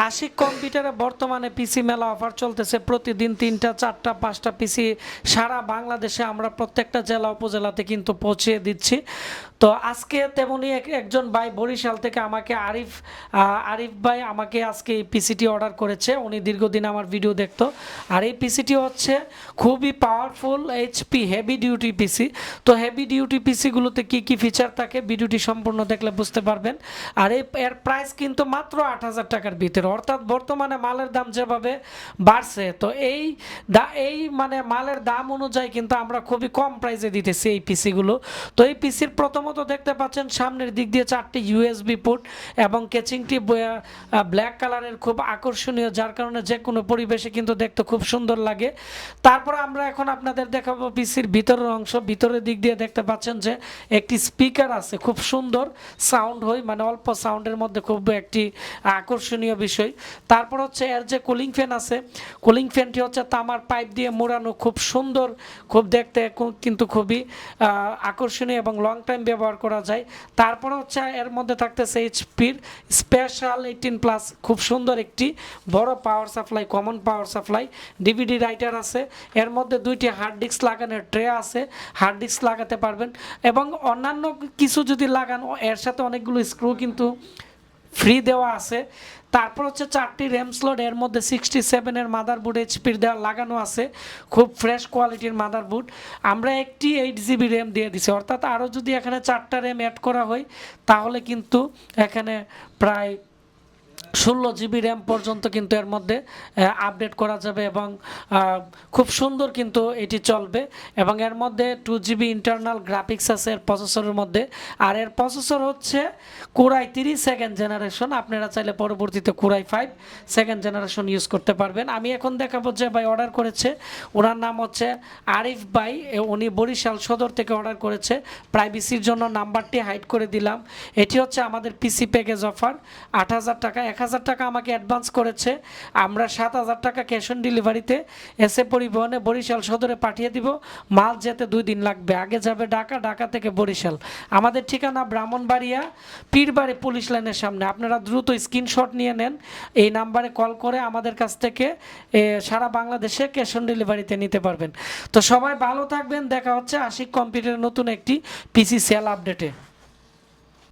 আশিক কম্পিউটারে বর্তমানে পিসি মেলা অফার চলতেছে। প্রতিদিন 3টা 4টা 5টা পিসি সারা বাংলাদেশে আমরা প্রত্যেকটা জেলা উপজেলাতে কিন্তু পৌঁছে দিচ্ছি। তো আজকে তেমনি একজন ভাই বরিশাল থেকে আমাকে আরিফ ভাই আমাকে আজকে এই পিসিটি অর্ডার করেছে। উনি দীর্ঘদিন আমার ভিডিও দেখতো। আর এই পিসিটি হচ্ছে খুবই পাওয়ারফুল এইচপি হেভি ডিউটি পিসি। তো হেভি ডিউটি পিসিগুলোতে কী কী ফিচার থাকে ভিডিওটি সম্পূর্ণ দেখলে বুঝতে পারবেন। আর এর প্রাইস কিন্তু মাত্র 8,000 টাকার ভিতরে, অর্থাৎ বর্তমানে মালের দাম যেভাবে বাড়ছে, তো এই মানে মালের দাম অনুযায়ী কিন্তু আমরা খুবই কম প্রাইসে দিতেছি এই পিসিগুলো। তো এই পিসির প্রথমত দেখতে পাচ্ছেন সামনের দিক দিয়ে 4টি ইউএসবি পোর্ট এবং কেচিংটি ব্ল্যাক কালারের, খুব আকর্ষণীয়, যার কারণে যে কোনো পরিবেশে কিন্তু দেখতে খুব সুন্দর লাগে। তারপর আমরা এখন আপনাদের দেখাবো পিসির ভিতরের অংশ। ভিতরের দিক দিয়ে দেখতে পাচ্ছেন যে একটি স্পিকার আছে, খুব সুন্দর সাউন্ড হয়, মানে অল্প সাউন্ডের মধ্যে খুব একটি আকর্ষণীয় বিষয়। তারপর হচ্ছে এর যে কুলিং ফ্যান আছে, কুলিং ফ্যানটি হচ্ছে তামার পাইপ দিয়ে মোড়ানো, খুব সুন্দর, খুব দেখতে কিন্তু খুবই আকর্ষণীয় এবং লং টাইম ব্যবহার করা যায়। তারপর হচ্ছে এর মধ্যে থাকতেছে এইচপির স্পেশাল 18+, খুব সুন্দর একটি বড় power supply, common power supply, DVD writer আছে। এর মধ্যে 2টি হার্ড ডিস্ক লাগানোর ট্রে আছে, হার্ড ডিস্ক লাগাতে পারবেন এবং অন্যান্য কিছু যদি লাগান এর সাথে অনেকগুলো স্ক্রু কিন্তু ফ্রি দেওয়া আছে। তারপর হচ্ছে 4টি র্যাম স্লট, এর মধ্যে 67-এর মাদারবোর্ড এইচপির দেওয়া লাগানো আছে, খুব ফ্রেশ কোয়ালিটির মাদারবোর্ড। আমরা একটি 8GB র্যাম দিয়ে দিছি, অর্থাৎ আরও যদি এখানে 4টা র্যাম অ্যাড করা হয় তাহলে কিন্তু এখানে প্রায় 16GB র্যাম পর্যন্ত কিন্তু এর মধ্যে আপডেট করা যাবে এবং খুব সুন্দর কিন্তু এটি চলবে। এবং এর মধ্যে 2GB ইন্টারনাল গ্রাফিক্স আছে এর প্রসেসরের মধ্যে। আর এর প্রসেসর হচ্ছে কোরাই 3 সেকেন্ড জেনারেশন, আপনারা চাইলে পরবর্তীতে কোরাই 5 সেকেন্ড জেনারেশন ইউজ করতে পারবেন। আমি এখন দেখাবো যে ভাই অর্ডার করেছে, ওনার নাম হচ্ছে আরিফ ভাই, উনি বরিশাল সদর থেকে অর্ডার করেছে। প্রাইভেসির জন্য নাম্বারটি হাইড করে দিলাম। এটি হচ্ছে আমাদের পিসি প্যাকেজ অফার, 8,000 টাকা। 1,000 টাকা আমাকে অ্যাডভান্স করেছে, আমরা 7,000 টাকা ক্যাশ অন ডেলিভারিতে এসে পরিবহনে বরিশাল সদরে পাঠিয়ে দিব। মাল যেতে 2 দিন লাগবে, আগে যাবে ঢাকা, ঢাকা থেকে বরিশাল। আমাদের ঠিকানা ব্রাহ্মণবাড়িয়া পীরবাড়ি পুলিশ লাইনের সামনে। আপনারা দ্রুত স্ক্রিনশট নিয়ে নেন, এই নাম্বারে কল করে আমাদের কাছ থেকে সারা বাংলাদেশে ক্যাশ অন ডেলিভারিতে নিতে পারবেন। তো সবাই ভালো থাকবেন, দেখা হচ্ছে আশিক কম্পিউটারের নতুন একটি পিসি সেল আপডেটে।